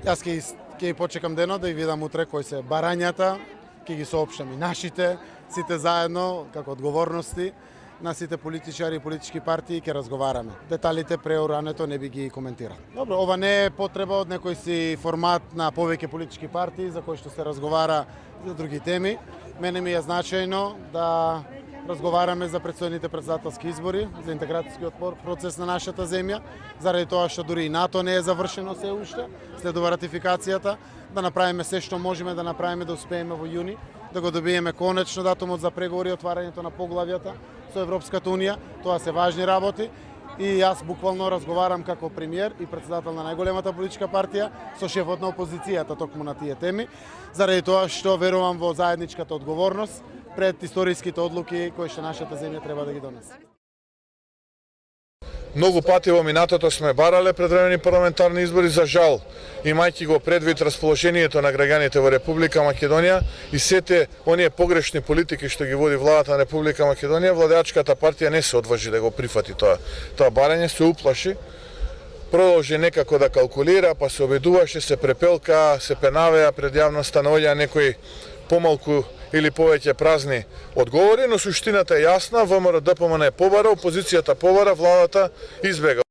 Јас ќе почекам денот да ги видам утре кои се барањата, ќе ги соопштам и нашите, сите заедно, како одговорности на сите политичари и политички партии ќе разговараме. Деталите преурането не би ги коментирал. Добро, ова не е потреба од некој си формат на повеќе политички партии за кој што се разговара за други теми. Мене ми е значајно да разговараме за предстојните претседателски избори, за интеграцијскиот процес на нашата земја, заради тоа што дури и НАТО не е завршено се уште, следува ратификацијата, да направиме се што можеме да направиме да успееме во јуни, да го добиеме конечно датумот за преговори и отварањето на поглавјата со Европската унија. Тоа се важни работи и јас буквално разговарам како премиер и председател на најголемата политичка партија со шефот на опозицијата токму на тие теми, заради тоа што верувам во заедничката одговорност пред историските одлуки кои што нашата земја треба да ги донесе. Многу пати во минатото сме барале предвремени парламентарни избори, за жал, имајќи го предвид расположението на граѓаните во Република Македонија и сете оние погрешни политики што ги води владата на Република Македонија, владеачката партија не се одважи да го прифати тоа барање, се уплаши, продолжи некако да калкулира, па се обидуваше, се препелка, се пенавеа пред јавноста, наоѓа некои помалку или повеќе празни одговори, но суштината е јасна, ВМРО ДПМН е побара, опозицијата побара, владата избега.